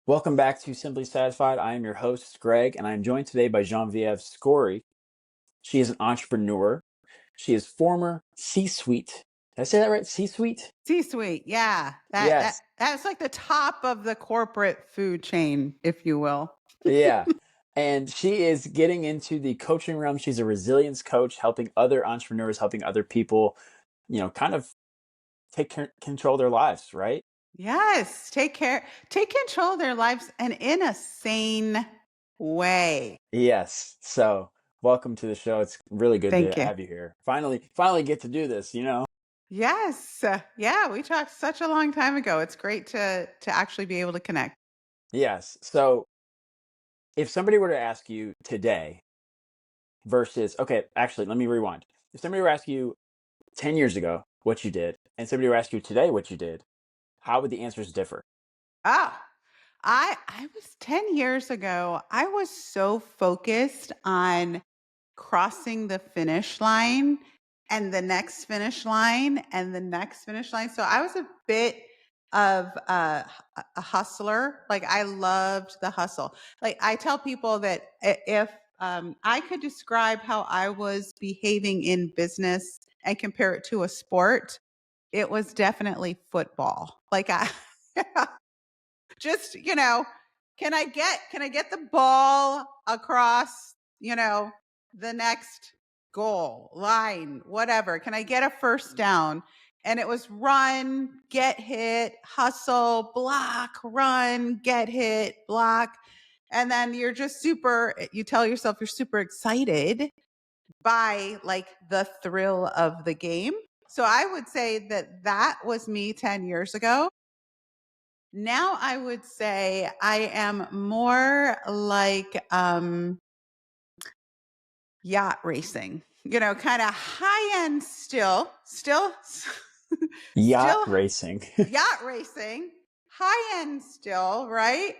Welcome back to Simply Satisfied. I am your host, Greg, and I am joined today by Genevieve Skory. She is an entrepreneur. She is former C-suite. Did I say that right? C-suite? C-suite, yeah. Yes. That's like the top of the corporate food chain, if you will. Yeah. And she is getting into the coaching realm. She's a resilience coach, helping other entrepreneurs, helping other people, kind of take control of their lives, right? Yes, take control of their lives and in a sane way. Yes. So welcome to the show. It's really good to Thank you. have you here. Finally get to do this. Yes. Yeah, we talked such a long time ago. It's great to actually be able to connect. Yes. So if somebody were to ask you today versus, okay, actually, let me rewind. If somebody were to ask you 10 years ago what you did, and somebody were to ask you today what you did, how would the answers differ? Ah, I was 10 years ago, I was so focused on crossing the finish line and the next finish line and the next finish line. So I was a bit of a hustler. Like I loved the hustle. Like I tell people that if I could describe how I was behaving in business and compare it to a sport, it was definitely football. Like I just, can I get the ball across, the next goal, line, whatever? Can I get a first down? And it was run, get hit, hustle, block, run, get hit, block. And then you tell yourself you're super excited by like the thrill of the game. So I would say that was me 10 years ago. Now I would say I am more like yacht racing, kind of high end still, Yacht still racing. yacht racing, high end still, right?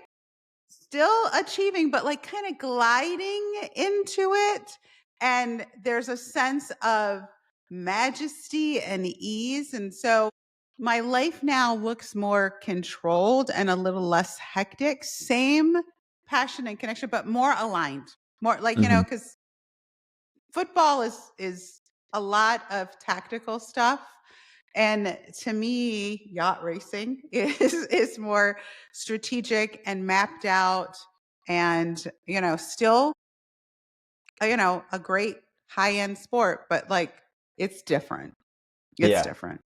Still achieving, but like kind of gliding into it. And there's a sense of majesty and ease. And so my life now looks more controlled and a little less hectic. Same passion and connection, but more aligned. More like, Hmm. because football is a lot of tactical stuff. And to me, yacht racing is more strategic and mapped out and, still, a great high end sport, but like it's different. It's Yeah. different.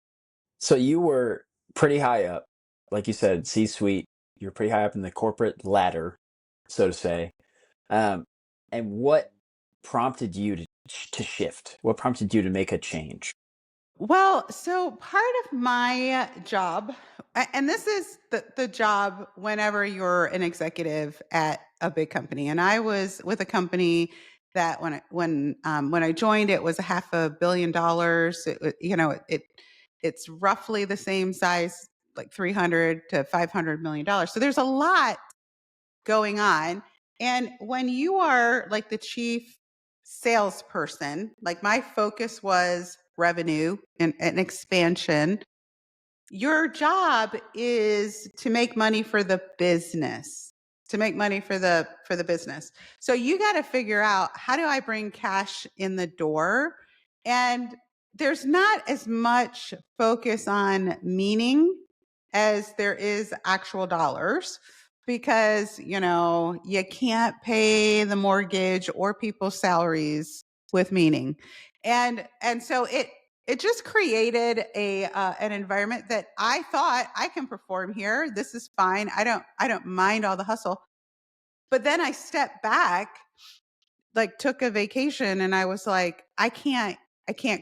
So you were pretty high up, like you said, C-suite. You're pretty high up in the corporate ladder, so to say. Um, and what prompted you to shift? What prompted you to make a change? Well, so part of my job, and this is the job whenever you're an executive at a big company. And I was with a company that when I joined, it was a $500 million. It's roughly the same size, like 300 to $500 million. So there's a lot going on. And when you are like the chief salesperson, like my focus was revenue and expansion, your job is to make money for the business, to make money for the business. So you got to figure out, how do I bring cash in the door? And there's not as much focus on meaning as there is actual dollars, because you can't pay the mortgage or people's salaries with meaning. And so it just created an environment that I thought, I can perform here. This is fine. I don't mind all the hustle. But then I stepped back, like took a vacation, and I was like, I can't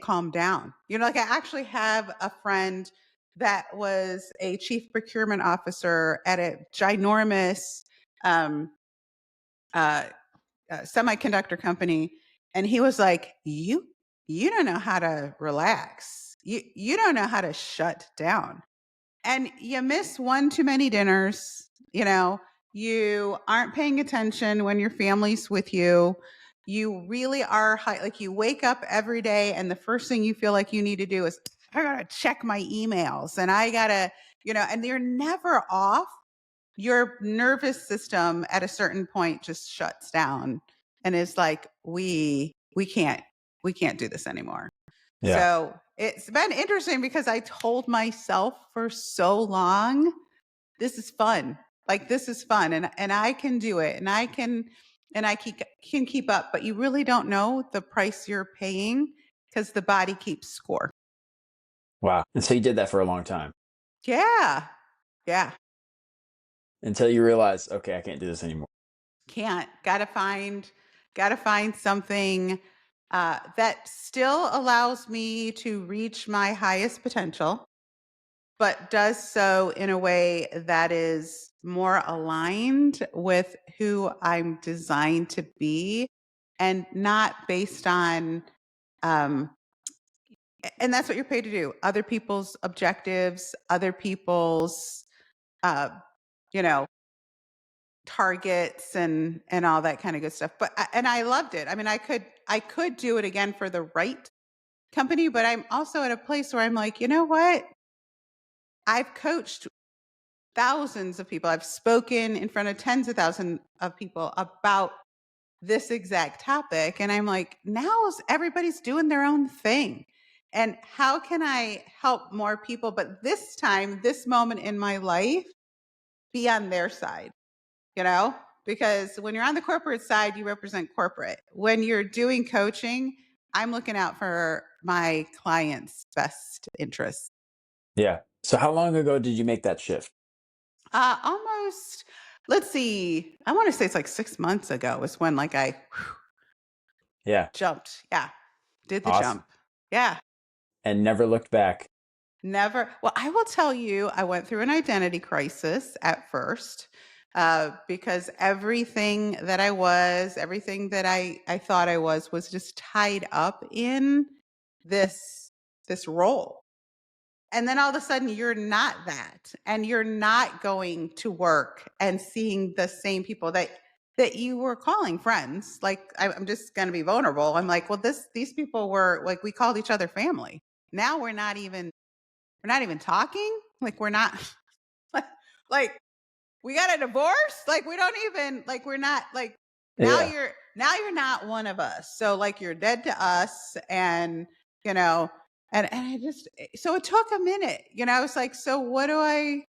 calm down. Like I actually have a friend that was a chief procurement officer at a ginormous um, uh, semiconductor company, and he was like, you don't know how to relax. You don't know how to shut down, and you miss one too many dinners. You aren't paying attention when your family's with you. You really are high, like you wake up every day, and the first thing you feel like you need to do is, I gotta check my emails, and I gotta, and they're never off. your nervous system at a certain point just shuts down and is like, we can't do this anymore. Yeah. So it's been interesting because I told myself for so long, this is fun. Like, this is fun, and I can do it, and I can keep up. But you really don't know the price you're paying because the body keeps score. Wow. And so you did that for a long time Yeah, yeah. until you realize, okay, I can't do this anymore. Can't. Gotta find something that still allows me to reach my highest potential, but does so in a way that is more aligned with who I'm designed to be, and not based on um and that's what you're paid to do, other people's objectives, other people's uh you know targets and all that kind of good stuff. But and I loved it. I mean, I could do it again for the right company, but I'm also at a place where I'm like, you know what? I've coached thousands of people. I've spoken in front of tens of thousands of people about this exact topic, and I'm like, now everybody's doing their own thing. And how can I help more people, but this time, this moment in my life, be on their side? You know, because when you're on the corporate side, you represent corporate. When you're doing coaching, I'm looking out for my clients' best interests. Yeah. So how long ago did you make that shift? Almost, let's see, I want to say it's like 6 months ago is when like I Yeah. jumped. Yeah. Did the Awesome. jump. Yeah. And never looked back. Never. Well, I will tell you, I went through an identity crisis at first because everything that I was, everything that I thought I was just tied up in this role. And then all of a sudden, you're not that, and you're not going to work and seeing the same people that you were calling friends. Like, I'm just going to be vulnerable. I'm like, well, these people were like, we called each other family. Now we're not even talking. Like, we're not like we got a divorce. Like, we don't even like we're not like Yeah. now you're not one of us. So like you're dead to us, and you know, and I just so it took a minute. You know, I was like, so what do I?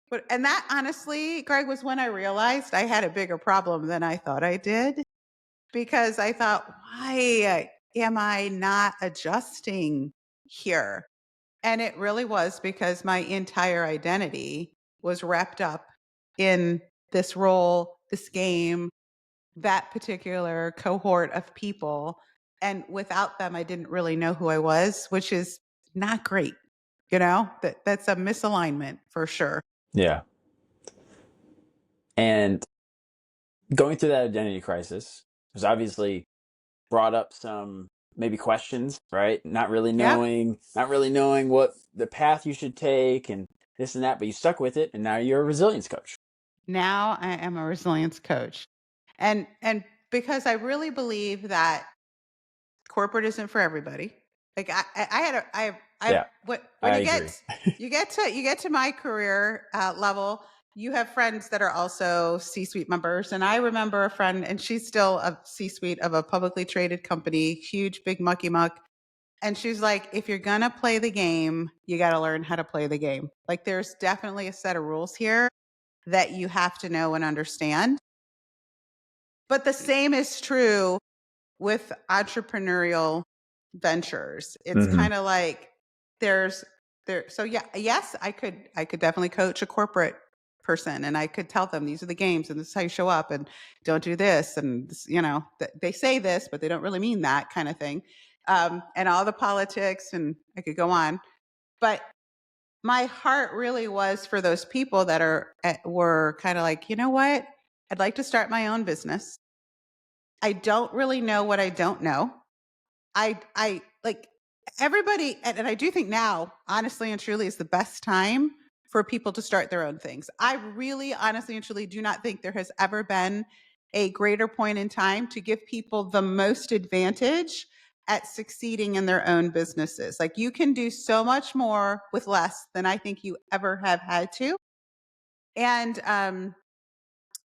But and that honestly, Greg, was when I realized I had a bigger problem than I thought I did, because I thought, why am I not adjusting here? And it really was because my entire identity was wrapped up in this role, this game, that particular cohort of people. And without them, I didn't really know who I was, which is not great. You know, that's a misalignment for sure. Yeah. And going through that identity crisis was obviously brought up some maybe questions, right? Yep. Not really knowing what the path you should take and this and that, but you stuck with it and now you're a resilience coach. Now I am a resilience coach. And because I really believe that corporate isn't for everybody. Like I had a I Yeah, when I agree. you get to my career level, you have friends that are also C-suite members, and I remember a friend, and she's still a C-suite of a publicly traded company, huge big mucky muck, and she's like, if you're gonna play the game, you got to learn how to play the game. Like, there's definitely a set of rules here that you have to know and understand. But the same is true with entrepreneurial ventures. It's Hmm. kind of like there's so yeah, yes, I could definitely coach a corporate person, and I could tell them these are the games and this is how you show up, and don't do this, and this, they say this but they don't really mean that kind of thing. And all the politics, and I could go on. But my heart really was for those people that were kind of like, you know what? I'd like to start my own business. I don't really know what I don't know. I like everybody, and I do think now, honestly and truly, is the best time for people to start their own things. I really, honestly and truly, do not think there has ever been a greater point in time to give people the most advantage at succeeding in their own businesses. Like, you can do so much more with less than I think you ever have had to. And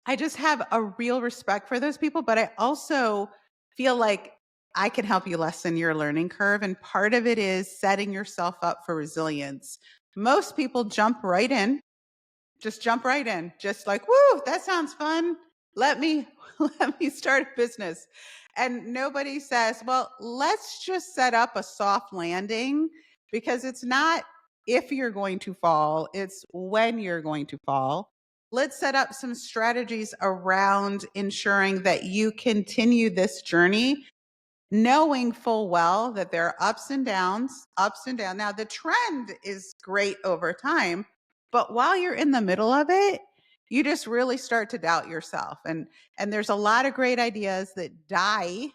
I just have a real respect for those people, but I also feel like I can help you lessen your learning curve. And part of it is setting yourself up for resilience. Most people jump right in, just jump right in, just like, woo, that sounds fun. Let me let me start a business. And nobody says, well, let's just set up a soft landing, because it's not if you're going to fall, it's when you're going to fall. Let's set up some strategies around ensuring that you continue this journey, knowing full well that there are ups and downs, ups and downs. Now, the trend is great over time, but while you're in the middle of it, you just really start to doubt yourself. And there's a lot of great ideas that die,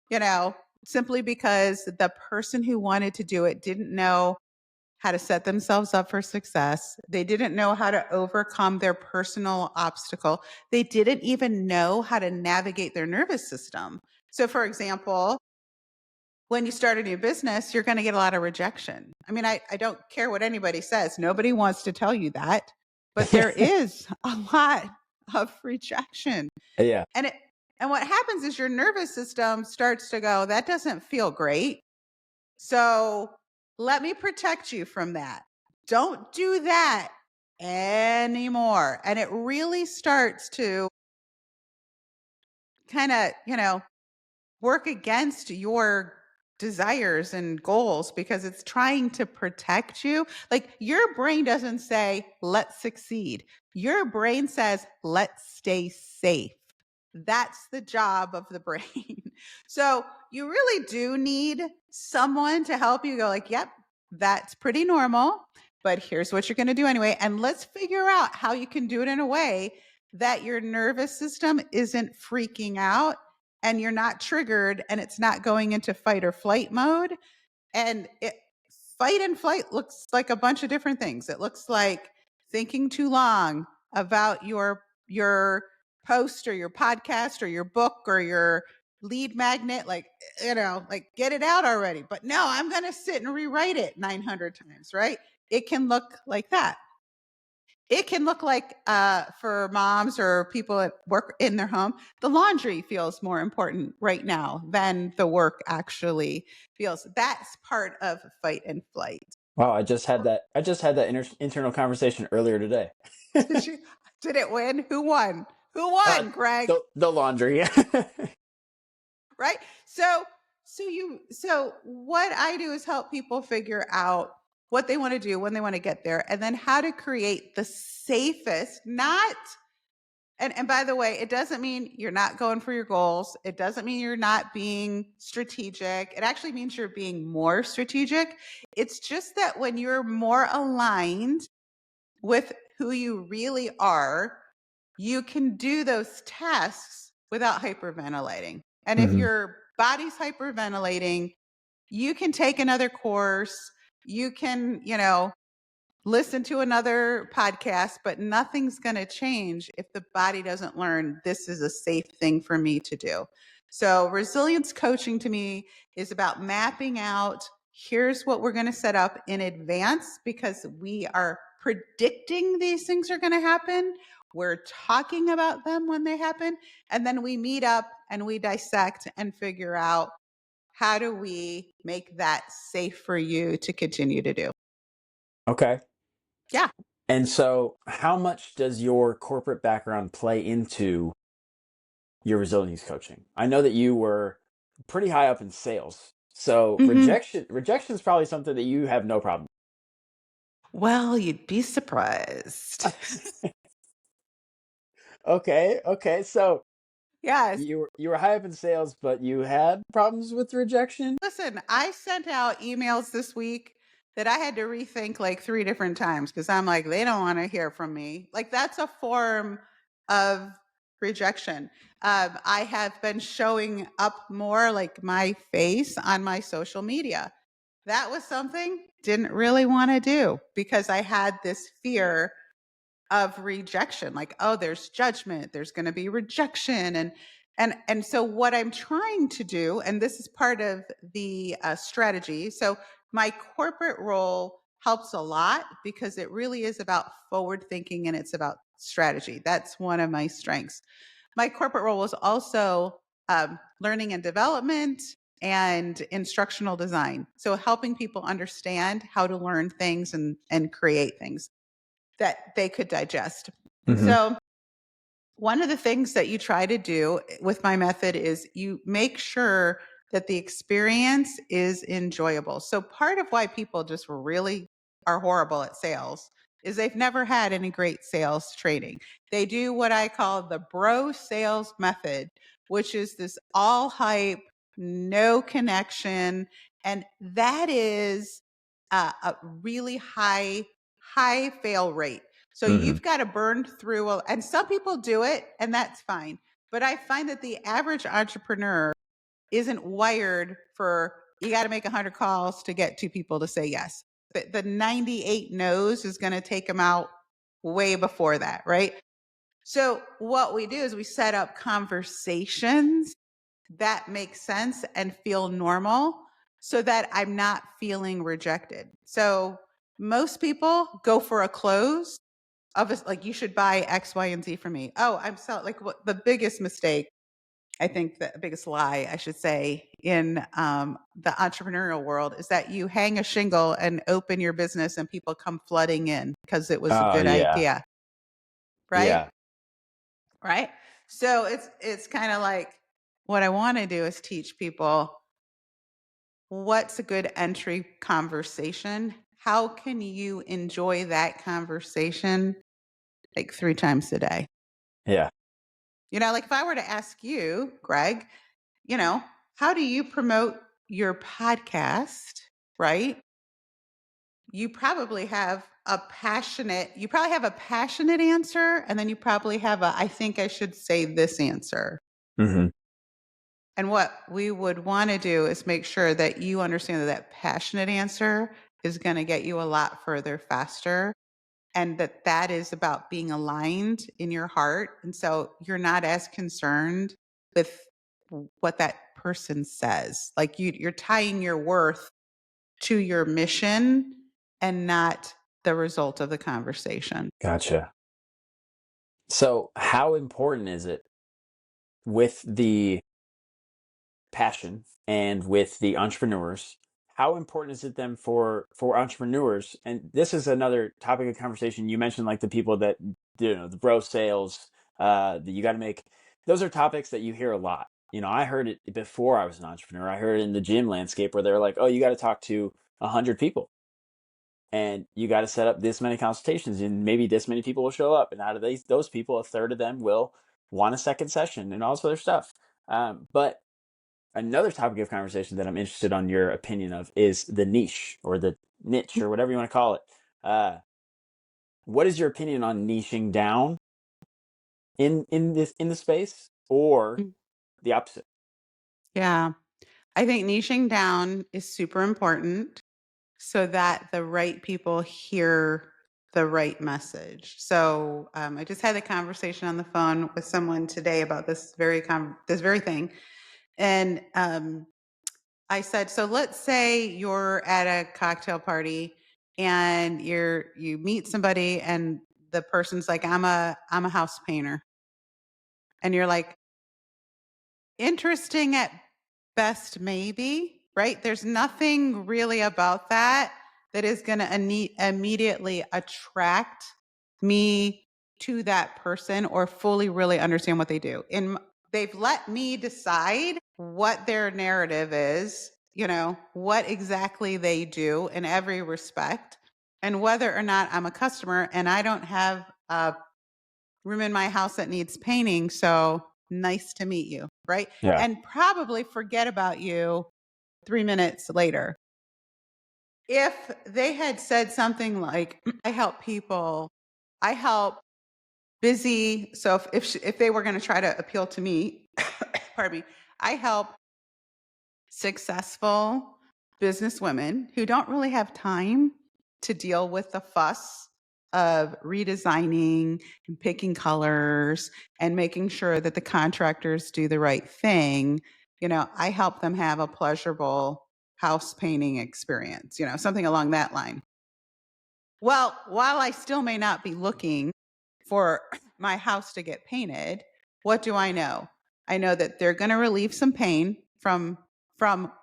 you know, simply because the person who wanted to do it didn't know how to set themselves up for success. They didn't know how to overcome their personal obstacle. They didn't even know how to navigate their nervous system. So, for example, when you start a new business, you're going to get a lot of rejection. I mean, I don't care what anybody says. Nobody wants to tell you that, but there is a lot of rejection. Yeah. And it, and what happens is your nervous system starts to go, that doesn't feel great. So let me protect you from that. Don't do that anymore. And it really starts to kind of, work against your desires and goals, because it's trying to protect you. Like, your brain doesn't say, let's succeed. Your brain says, let's stay safe. That's the job of the brain. So you really do need someone to help you go like, yep, that's pretty normal, but here's what you're going to do anyway. And let's figure out how you can do it in a way that your nervous system isn't freaking out and you're not triggered and it's not going into fight or flight mode. And fight and flight looks like a bunch of different things. It looks like thinking too long about your post or your podcast or your book or your lead magnet, like, like, get it out already. But no, I'm going to sit and rewrite it 900 times, right? It can look like that. It can look like, for moms or people that work in their home, the laundry feels more important right now than the work actually feels. That's part of fight and flight. Wow, I just had that internal conversation earlier today. Did you? Did it win? Who won? Who uh, won, Greg? the laundry. Right? So what I do is help people figure out what they want to do when they want to get there, and then how to create the safest, not. And by the way, it doesn't mean you're not going for your goals. It doesn't mean you're not being strategic. It actually means you're being more strategic. It's just that when you're more aligned with who you really are, you can do those tasks without hyperventilating. And if Mhm. your body's hyperventilating, you can take another course. You can, listen to another podcast, but nothing's going to change if the body doesn't learn this is a safe thing for me to do. So, resilience coaching to me is about mapping out, here's what we're going to set up in advance, because we are predicting these things are going to happen. We're talking about them when they happen. And then we meet up and we dissect and figure out, how do we make that safe for you to continue to do? Okay. Yeah. And so, how much does your corporate background play into your resilience coaching? I know that you were pretty high up in sales. So, Hmm. rejection is probably something that you have no problem. Well, you'd be surprised. Okay, okay. So, Yes. you were high up in sales, but you had problems with rejection? Listen, I sent out emails this week that I had to rethink like 3 different times, because I'm like, they don't want to hear from me. Like, that's a form of rejection. I have been showing up more, like my face on my social media. That was something didn't really want to do, because I had this fear of rejection, like, oh, there's judgment, there's going to be rejection. And so what I'm trying to do, and this is part of the strategy, so my corporate role helps a lot because it really is about forward thinking and it's about strategy. That's one of my strengths. My corporate role was also learning and development and instructional design. So helping people understand how to learn things and create things that they could digest. And Mm-hmm. so one of the things that you try to do with my method is you make sure that the experience is enjoyable. So part of why people just really are horrible at sales is they've never had any great sales training. They do what I call the bro sales method, which is this all hype, no connection. And that is a really high fail rate. So Mm-hmm. you've got to burn through, and some people do it, and that's fine. But I find that the average entrepreneur isn't wired for, you got to make 100 calls to get 2 people to say yes. The 98 no's is going to take them out way before that, right? So what we do is we set up conversations that make sense and feel normal so that I'm not feeling rejected. So most people go for a close of a, like, you should buy X, Y, and Z for me. Oh, I'm so like, what the biggest mistake, I think the biggest lie, I should say, in the entrepreneurial world is that you hang a shingle and open your business and people come flooding in because it was a Oh good yeah. idea, right? Yeah. Right. So it's kind of like, what I want to do is teach people what's a good entry conversation. How can you enjoy that conversation like 3 times a day? Yeah. Like if I were to ask you, Greg, how do you promote your podcast, right? You probably have a passionate answer, and then you probably have I think I should say this answer. Mm-hmm. And what we would want to do is make sure that you understand that that passionate answer is going to get you a lot further faster, and that is about being aligned in your heart. And so you're not as concerned with what that person says. Like you're tying your worth to your mission and not the result of the conversation. Gotcha. So how important is it with the passion and with the entrepreneurs? How important is it then for entrepreneurs? And this is another topic of conversation. You mentioned like the people that the bro sales that you got to make. Those are topics that you hear a lot. I heard it before I was an entrepreneur. I heard it in the gym landscape where they're like, "Oh, you got to talk to 100 people, and you got to set up this many consultations, and maybe this many people will show up, and out of those people, a third of them will want a second session, and all this other stuff." But another topic of conversation that I'm interested on your opinion of is the niche or the niche or whatever you want to call it. Uh, what is your opinion on niching down in the space or Mm. the opposite? Yeah. I think niching down is super important so that the right people hear the right message. So I just had a conversation on the phone with someone today about this very thing, and I said, so let's say you're at a cocktail party and you meet somebody and the person's like, I'm a house painter, and you're like, interesting at best, maybe, right? There's nothing really about that that is going to immediately attract me to that person or fully really understand what they do. They've let me decide what their narrative is, what exactly they do in every respect, and whether or not I'm a customer and I don't have a room in my house that needs painting. So nice to meet you, right? Yeah. And probably forget about you 3 minutes later. If they had said something like, I help busy. So if they were going to try to appeal to me, pardon me, I help successful business women who don't really have time to deal with the fuss of redesigning and picking colors and making sure that the contractors do the right thing. I help them have a pleasurable house painting experience, something along that line. Well, while I still may not be looking for my house to get painted, what do I know? I know that they're going to relieve some pain from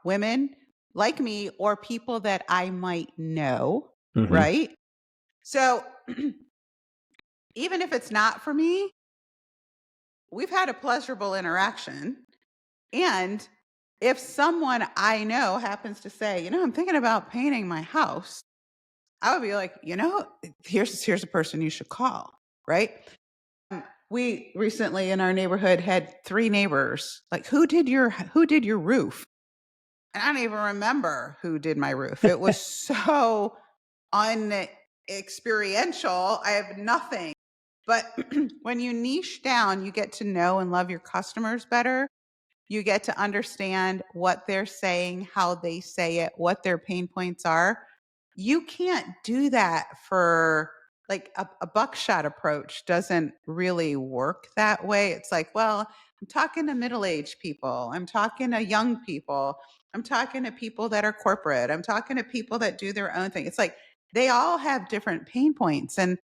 women like me or people that I might know, Hmm. right? So even if it's not for me, we've had a pleasurable interaction. And if someone I know happens to say, I'm thinking about painting my house, I would be like, here's a person you should call, right? We recently in our neighborhood had 3 neighbors. Like, who did your roof? And I don't even remember who did my roof. It was so unexperiential. I have nothing. But when you niche down, you get to know and love your customers better. You get to understand what they're saying, how they say it, what their pain points are. You can't do that for like a buckshot approach doesn't really work that way. It's like, well, I'm talking to middle-aged people. I'm talking to young people. I'm talking to people that are corporate. I'm talking to people that do their own thing. It's like they all have different pain points. And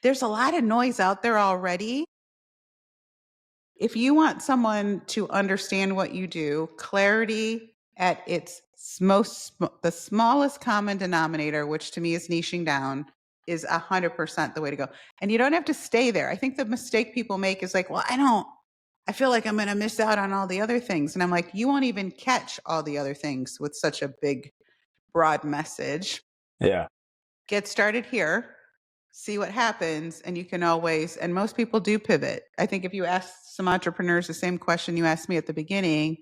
there's a lot of noise out there already. If you want someone to understand what you do, clarity at its the smallest common denominator, which to me is niching down, is 100% the way to go. And you don't have to stay there. I think the mistake people make is like, well, I feel like I'm going to miss out on all the other things. And I'm like, you won't even catch all the other things with such a big, broad message. Yeah. Get started here, see what happens, and you can always, and most people do pivot. I think if you ask some entrepreneurs the same question you asked me at the beginning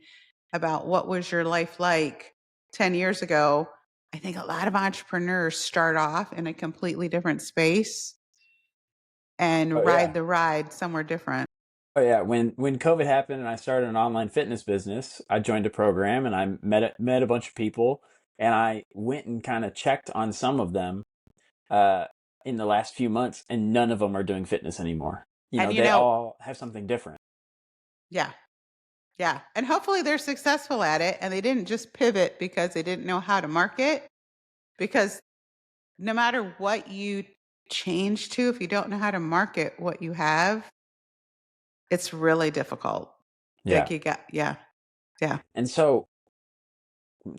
about what was your life like 10 years ago, I think a lot of entrepreneurs start off in a completely different space and Oh yeah. ride the ride somewhere different. Oh yeah. When COVID happened and I started an online fitness business, I joined a program and I met a bunch of people, and I went and kind of checked on some of them uh, in the last few months, and none of them are doing fitness anymore. And They all have something different. yeah, yeah. And hopefully they're successful at it and they didn't just pivot because they didn't know how to market. Because no matter what you change to, if you don't know how to market what you have, it's really difficult. Like Yeah. yeah, yeah. And so,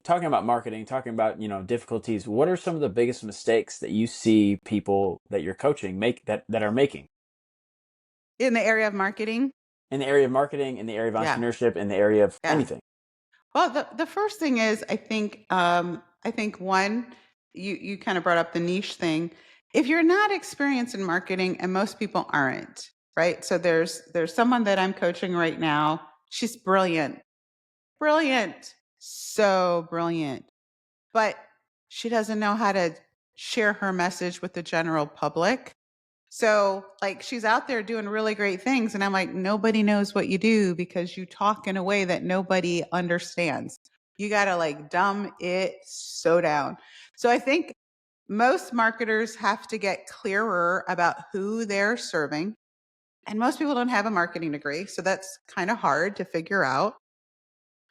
talking about marketing, talking about difficulties, what are some of the biggest mistakes that you see people that you're coaching make that are making In the area of marketing, in the area of marketing, in the area of yeah, entrepreneurship, in the area of yeah. anything? Well, the first thing is I think one, you kind of brought up the niche thing. If you're not experienced in marketing, and most people aren't, right? So there's someone that I'm coaching right now. She's brilliant, brilliant, so brilliant, but she doesn't know how to share her message with the general public. So, like, she's out there doing really great things. And I'm like, nobody knows what you do because you talk in a way that nobody understands. You got to like dumb it so down. So, I think most marketers have to get clearer about who they're serving. And most people don't have a marketing degree. So, that's kind of hard to figure out.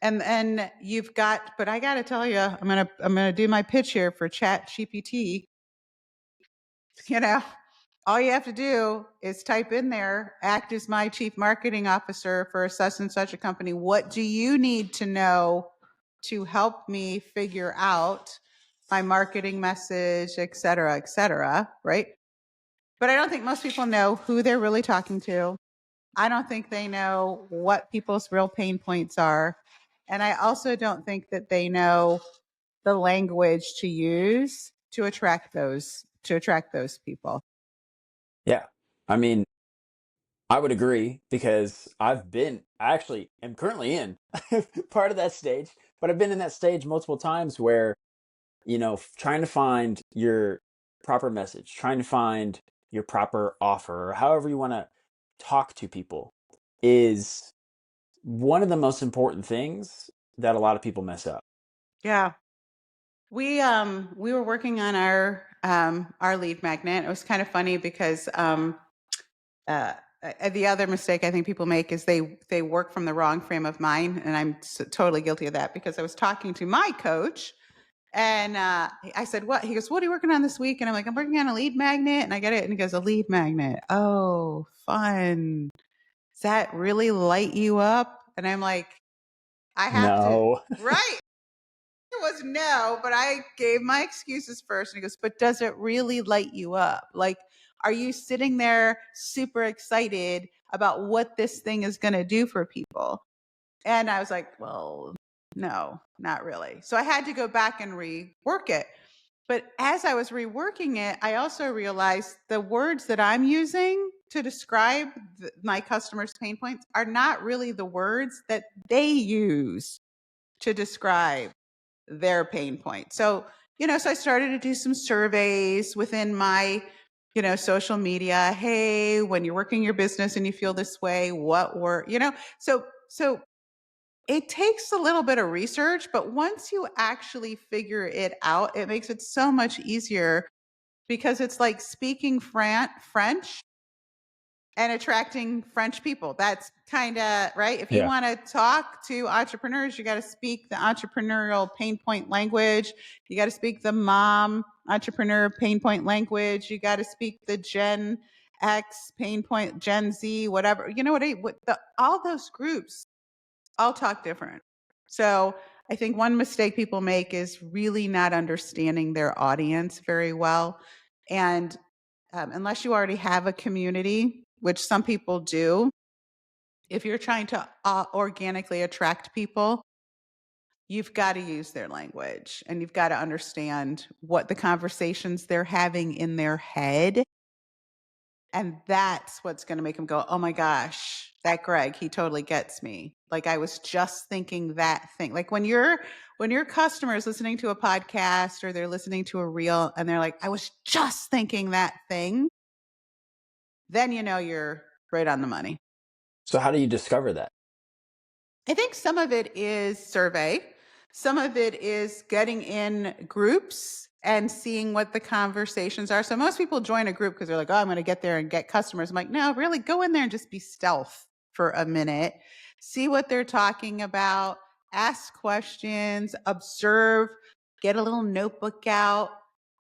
And then you've got, but I got to tell you, I'm gonna do my pitch here for Chat GPT. You know, all you have to do is type in there, act as my chief marketing officer for such and such a company. What do you need to know to help me figure out my marketing message, et cetera, right? But I don't think most people know who they're really talking to. I don't think they know what people's real pain points are. And I also don't think that they know the language to use to attract those people. Yeah. I mean, I would agree because I actually am currently in part of that stage, but I've been in that stage multiple times where, trying to find your proper message, trying to find your proper offer, or however you want to talk to people, is one of the most important things that a lot of people mess up. Yeah. We were working on our lead magnet. It was kind of funny because uh, the other mistake I think people make is they work from the wrong frame of mind, and I'm totally guilty of that because I was talking to my coach And I said, what? He goes, what are you working on this week? And I'm like, I'm working on a lead magnet. And I get it. And he goes, a lead magnet. Oh, fun. Does that really light you up? And I'm like, I have to, No. right. It was no, but I gave my excuses first. And he goes, but does it really light you up? Like, are you sitting there super excited about what this thing is going to do for people? And I was like, well, no, not really. So I had to go back and rework it. But as I was reworking it, I also realized the words that I'm using to describe my customers' pain points are not really the words that they use to describe their pain point. So, so I started to do some surveys within my, social media. Hey, when you're working your business and you feel this way, what were, so it takes a little bit of research, but once you actually figure it out, it makes it so much easier because it's like speaking French and attracting French people. That's kind of right. If you Yeah. want to talk to entrepreneurs, you got to speak the entrepreneurial pain point language. You got to speak the mom entrepreneur pain point language. You got to speak the Gen X pain point, Gen Z, whatever. You know all those groups all talk different. So I think one mistake people make is really not understanding their audience very well. And unless you already have a community, which some people do, if you're trying to organically attract people, you've got to use their language and you've got to understand what the conversations they're having in their head. And that's what's going to make them go, oh my gosh, that Greg, he totally gets me. Like I was just thinking that thing. Like when your customer is listening to a podcast or they're listening to a reel and they're like, I was just thinking that thing, then you're right on the money. So how do you discover that? I think some of it is survey. Some of it is getting in groups and seeing what the conversations are. So most people join a group because they're like, oh, I'm going to get there and get customers. I'm like, no, really go in there and just be stealth for a minute. See what they're talking about. Ask questions, observe, get a little notebook out,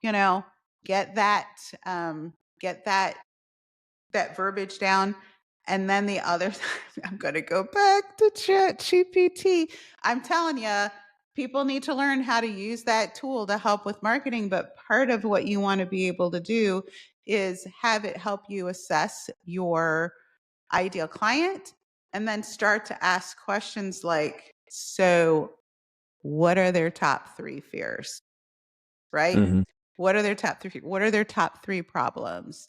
get that verbiage down. And then the other, I'm going to go back to ChatGPT. I'm telling you, people need to learn how to use that tool to help with marketing. But part of what you want to be able to do is have it help you assess your ideal client and then start to ask questions like, so what are their top 3 fears? Right? Mm-hmm. What are their top 3? What are their top 3 problems?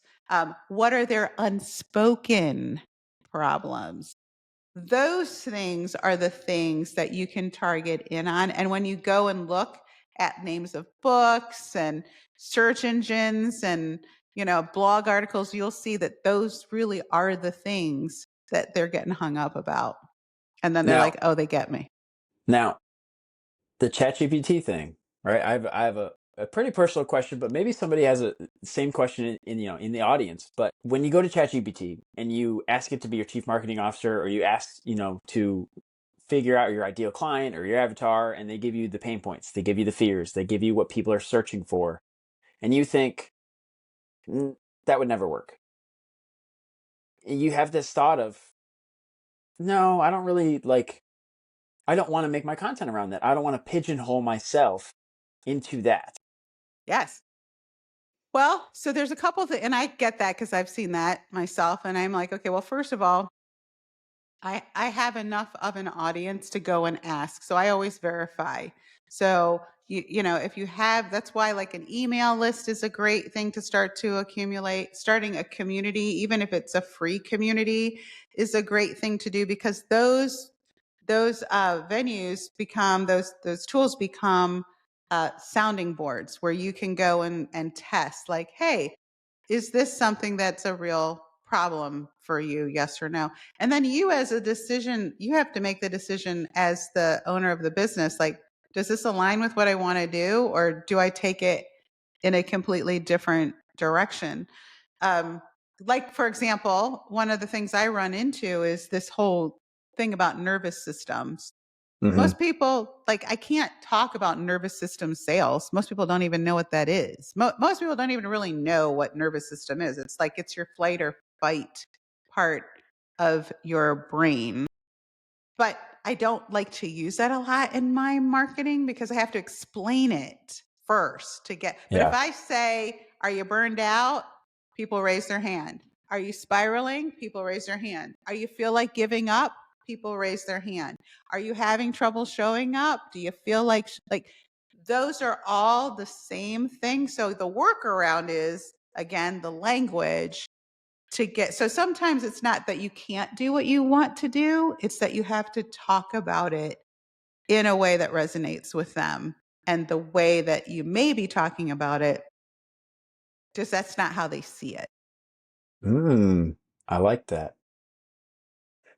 What are their unspoken problems? Those things are the things that you can target in on. And when you go and look at names of books and search engines and blog articles, you'll see that those really are the things that they're getting hung up about. And then they're Now, like, oh, they get me. now the ChatGPT thing, right? I have a pretty personal question, but maybe somebody has a same question in the audience. But when you go to ChatGPT and you ask it to be your chief marketing officer, or you ask to figure out your ideal client or your avatar, and they give you the pain points, they give you the fears, they give you what people are searching for, and you think that would never work. You have this thought of, no, I don't really like. I don't want to make my content around that. I don't want to pigeonhole myself into that. Yes. Well, so there's a couple things, and I get that because I've seen that myself. And I'm like, okay, well, first of all, I have enough of an audience to go and ask. So I always verify. So if you have, that's why like an email list is a great thing to start to accumulate. Starting a community, even if it's a free community, is a great thing to do because those venues become those tools become sounding boards where you can go and test like, hey, is this something that's a real problem for you? Yes or no? And then you you have to make the decision as the owner of the business. Like, does this align with what I want to do? Or do I take it in a completely different direction? Like, for example, one of the things I run into is this whole thing about nervous systems. Hmm. Most people, like, I can't talk about nervous system sales. Most people don't even know what that is. Most people don't even really know what nervous system is. It's like it's your flight or fight part of your brain. But I don't like to use that a lot in my marketing because I have to explain it first to get. But if Yeah. I say, "Are you burned out?" People raise their hand. "Are you spiraling?" People raise their hand. "Are you feel like giving up?" People raise their hand. "Are you having trouble showing up? Do you feel like those are all the same thing?" So the workaround is, again, the language to get. So sometimes it's not that you can't do what you want to do, it's that you have to talk about it in a way that resonates with them. And the way that you may be talking about it, just that's not how they see it. Mm, I like that.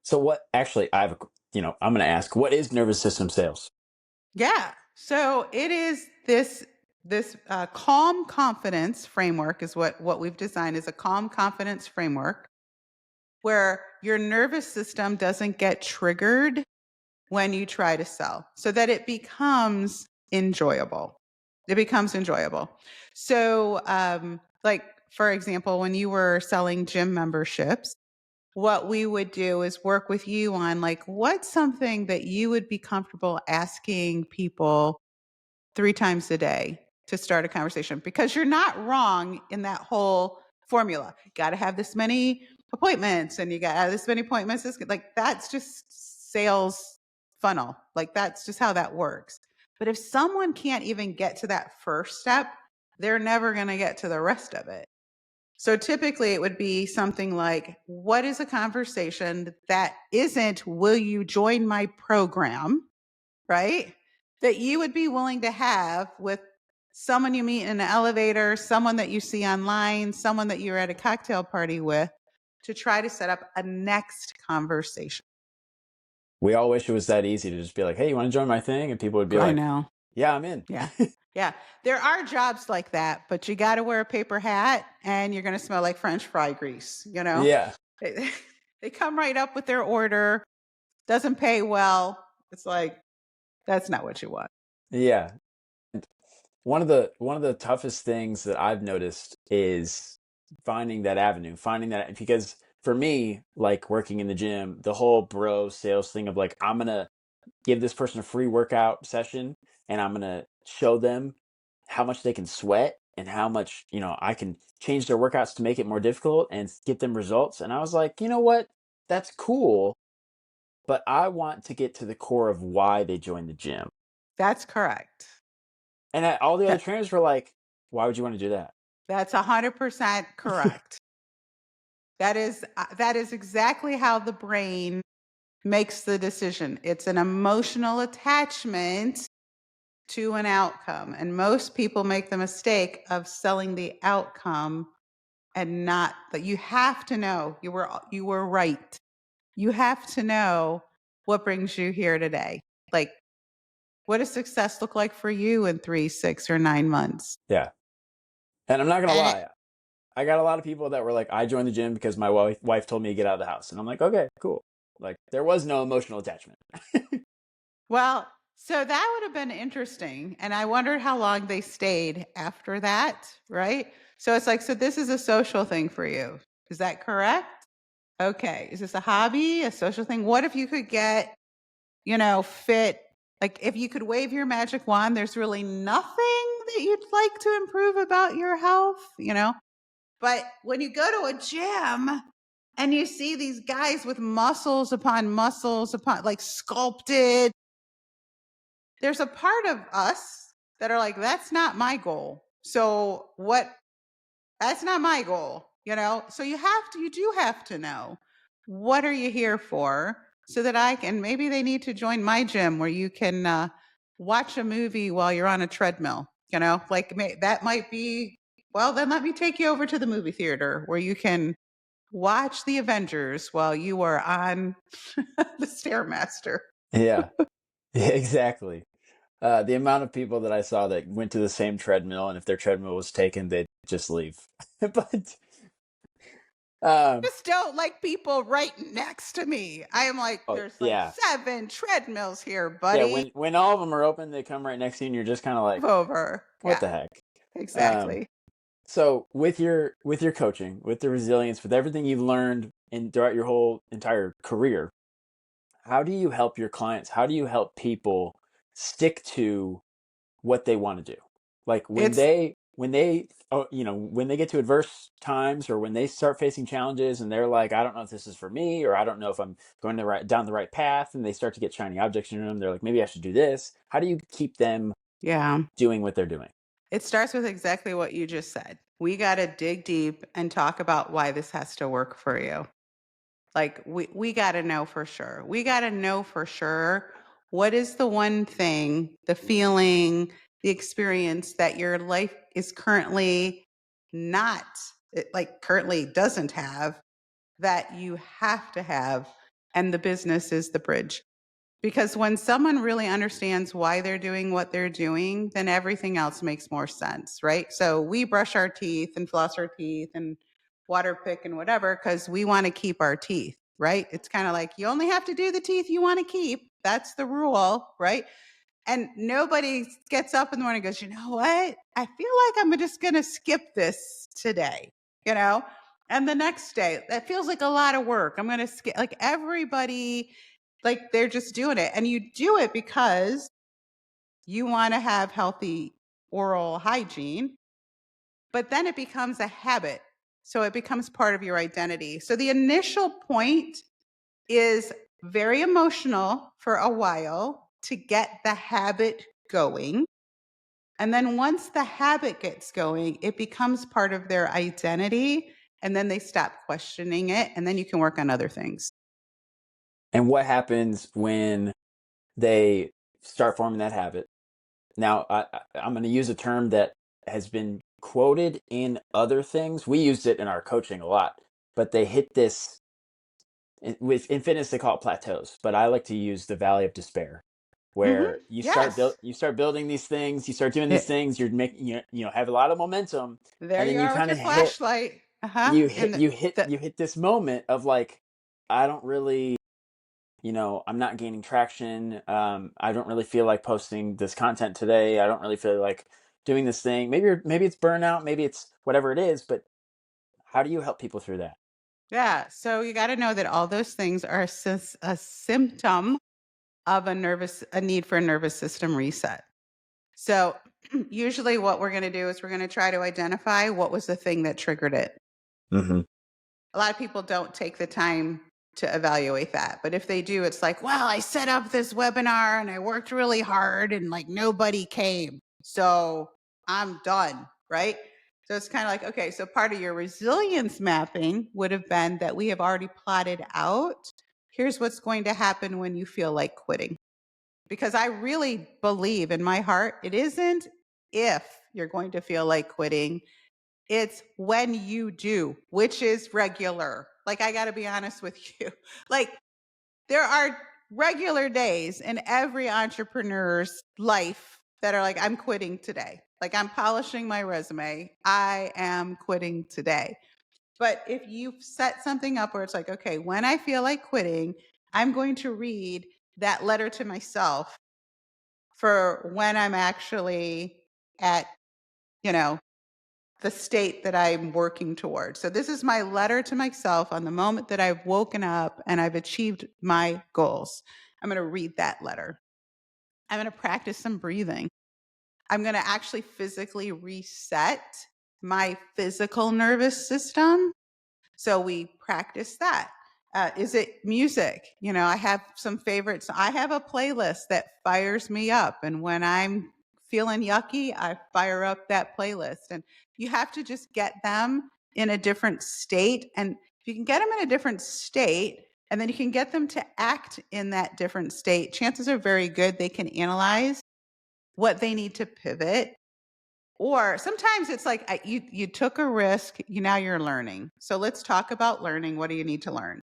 So what actually I have I'm going to ask, what is nervous system sales? Yeah. So it is this calm confidence framework is what we've designed is a calm confidence framework where your nervous system doesn't get triggered when you try to sell so that it becomes enjoyable. It becomes enjoyable. So, like, for example, when you were selling gym memberships, what we would do is work with you on like, what's something that you would be comfortable asking people 3 times a day to start a conversation because you're not wrong in that whole formula. You got to have this many appointments and you got to have this many appointments. Like that's just sales funnel. Like that's just how that works. But if someone can't even get to that first step, they're never going to get to the rest of it. So typically it would be something like, what is a conversation that isn't, will you join my program? Right? That you would be willing to have with someone you meet in an elevator, someone that you see online, someone that you're at a cocktail party with to try to set up a next conversation. We all wish it was that easy to just be like, "Hey, you want to join my thing?" And people would be I like, know. "Yeah, I'm in." Yeah. Yeah. There are jobs like that, but you got to wear a paper hat and you're going to smell like French fry grease, you know? Yeah. They, they come right up with their order, doesn't pay well. It's like, that's not what you want. Yeah. One of the toughest things that I've noticed is finding that avenue, finding that because for me, like working in the gym, the whole bro sales thing of like I'm gonna give this person a free workout session and I'm gonna show them how much they can sweat and how much, I can change their workouts to make it more difficult and get them results. And I was like, you know what? That's cool, but I want to get to the core of why they joined the gym. That's correct. And all the other That, trainers were like, why would you want to do that? that's 100% correct. That is exactly how the brain makes the decision. It's an emotional attachment to an outcome. And most people make the mistake of selling the outcome and not that you have to know you were right. You have to know what brings you here today. Like what does success look like for you in 3, 6, or 9 months? Yeah. And I'm not gonna And it, lie, I got a lot of people that were like, I joined the gym because my wife told me to get out of the house. And I'm like, okay, cool. Like there was no emotional attachment. well, so that would have been interesting. And I wondered how long they stayed after that, right? So it's like, so this is a social thing for you. Is that correct? Okay. Is this a hobby, a social thing? What if you could get, fit? Like if you could wave your magic wand, there's really nothing that you'd like to improve about your health. But when you go to a gym and you see these guys with muscles upon like sculpted, there's a part of us that are like, that's not my goal. So what that's not my goal. So you do have to know what are you here for so that I can maybe they need to join my gym where you can watch a movie while you're on a treadmill. Like that might be well, then let me take you over to the movie theater where you can watch the Avengers while you are on the Stairmaster. Yeah. Yeah, exactly. The amount of people that I saw that went to the same treadmill, and if their treadmill was taken, they'd just leave. But um, Just don't like people right next to me. I am like, oh there's like yeah, 7 treadmills here, yeah. buddy. When all of them are open, they come right next to you, and you're just kind of like, Move over. what Yeah, the heck? Um, exactly. so with your coaching, with the resilience, with everything you've learned in throughout your whole entire career, how do you help your clients? How do you help people stick to what they want to do? Like It's when they oh, when they get to adverse times, or when they start facing challenges and they're like, I don't know if this is for me, or I don't know if I'm going down the right path, and they start to get shiny objects in them. They're like, maybe I should do this. How do you keep them yeah. doing what they're doing? It starts with exactly what you just said. We got to dig deep and talk about why this has to work for you. Like we got to know for sure. We got to know for sure what is the one thing, the feeling, the experience that your life is currently not like currently doesn't have that you have to have, and the business is the bridge. Because when someone really understands why they're doing what they're doing, then everything else makes more sense, right? So we brush our teeth and floss our teeth and water pick and whatever because we want to keep our teeth, right? It's kind of like you only have to do the teeth you want to keep. That's the rule, right? And nobody gets up in the morning and goes, you know what? I feel like I'm just going to skip this today, you know? And the next day, that feels like a lot of work. I'm going to skip, like everybody, like they're just doing it. And you do it because you want to have healthy oral hygiene, but then it becomes a habit. So it becomes part of your identity. So the initial point is very emotional for a while to get the habit going. And then once the habit gets going, it becomes part of their identity. And then they stop questioning it. And then you can work on other things. And what happens when they start forming that habit? Now, I'm going to use a term that has been quoted in other things. We used it in our coaching a lot, but they hit this in fitness. They call it plateaus, but I like to use the valley of despair, Hmm. where Yes. you start building these things, you start doing these It, things, you're making have a lot of momentum, there and then you you are with kind your of hit flashlight. Uh-huh. And the you hit this moment of like, I don't really, I'm not gaining traction. I don't really feel like posting this content today. I don't really feel like doing this thing. Maybe it's burnout. Maybe it's whatever it is. But how do you help people through that? yeah. So you got to know that all those things are a symptom of a need for a nervous system reset. So usually what we're going to do is we're going to try to identify what was the thing that triggered it. Mm-hmm. A lot of people don't take the time to evaluate that. But if they do, it's like, well, I set up this webinar and I worked really hard and like nobody came. So I'm done, right? So it's kind of like, okay, so part of your resilience mapping would have been that we have already plotted out. Here's what's going to happen when you feel like quitting. Because I really believe in my heart, it isn't if you're going to feel like quitting, it's when you do, which is regular. Like, I got to be honest with you. Like, there are regular days in every entrepreneur's life that are like, I'm quitting today. Like, I'm polishing my resume. I am quitting today. But if you set something up where it's like, okay, when I feel like quitting, I'm going to read that letter to myself for when I'm actually at, you know, the state that I'm working towards. So this is my letter to myself on the moment that I've woken up and I've achieved my goals. I'm going to read that letter. I'm going to practice some breathing. I'm going to actually physically reset my physical nervous system. So we practice that. Is it music? I have some favorites. I have a playlist that fires me up. And when I'm feeling yucky, I fire up that playlist. And you have to just get them in a different state. And if you can get them in a different state, and then you can get them to act in that different state, chances are very good they can analyze what they need to pivot. Or sometimes it's like you took a risk, now you're learning. So let's talk about learning. What do you need to learn?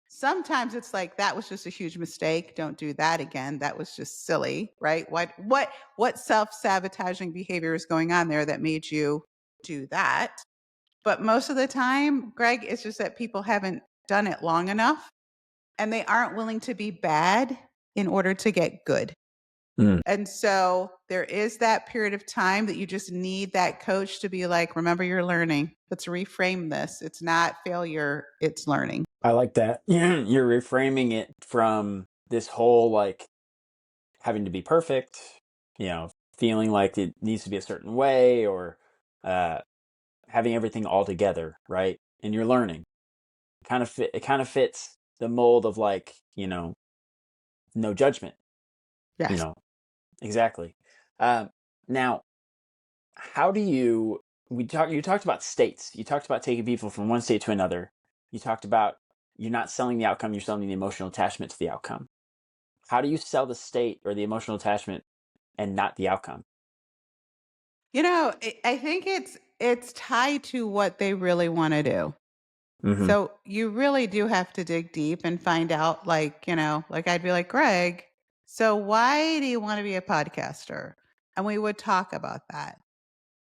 Sometimes it's like that was just a huge mistake. Don't do that again. That was just silly, right? What self-sabotaging behavior is going on there that made you do that? But most of the time, Greg, it's just that people haven't done it long enough and they aren't willing to be bad in order to get good. Mm. And so there is that period of time that you just need that coach to be like, remember, you're learning. Let's reframe this. It's not failure, it's learning. I like that. You're reframing it from this whole like having to be perfect, feeling like it needs to be a certain way, or uh, having everything all together, right? And you're learning. It kind of fits the mold of like, no judgment, you Yes. know, exactly. Now, how do you talked about states. You talked about taking people from one state to another. You talked about you're not selling the outcome, you're selling the emotional attachment to the outcome. How do you sell the state or the emotional attachment and not the outcome? I think it's tied to what they really want to do. Hmm. So you really do have to dig deep and find out, like I'd be like, Greg, so why do you want to be a podcaster? And we would talk about that.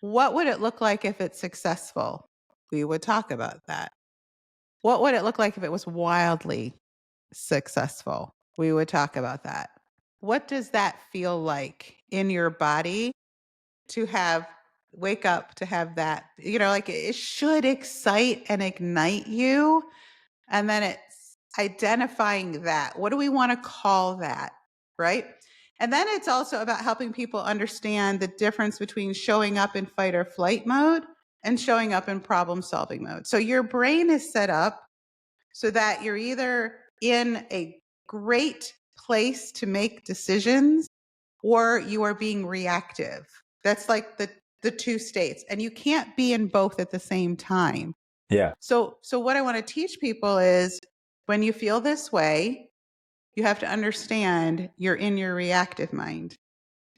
What would it look like if it's successful? We would talk about that. What would it look like if it was wildly successful? We would talk about that. What does that feel like in your body to have wake up to have that, like it should excite and ignite you. And then it's identifying that. What do we want to call that? Right. And then it's also about helping people understand the difference between showing up in fight or flight mode and showing up in problem solving mode. So your brain is set up so that you're either in a great place to make decisions or you are being reactive. That's like the two states, and you can't be in both at the same time. Yeah. So what I want to teach people is when you feel this way, you have to understand you're in your reactive mind.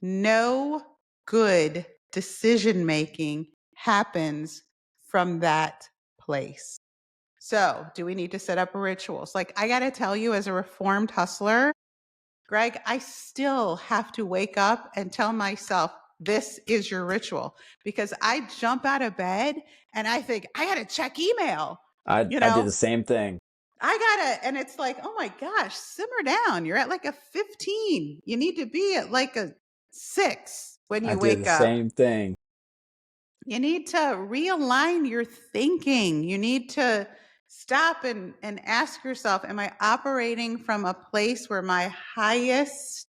No good decision making happens from that place. So, do we need to set up rituals? Like, I got to tell you, as a reformed hustler, Greg, I still have to wake up and tell myself, this is your ritual, because I jump out of bed and I think, I got to check email. I did the same thing. And it's like, oh my gosh, simmer down. You're at like a 15. You need to be at like a 6 when I you did the wake up. same thing. You need to realign your thinking. You need to stop and ask yourself, am I operating from a place where my highest,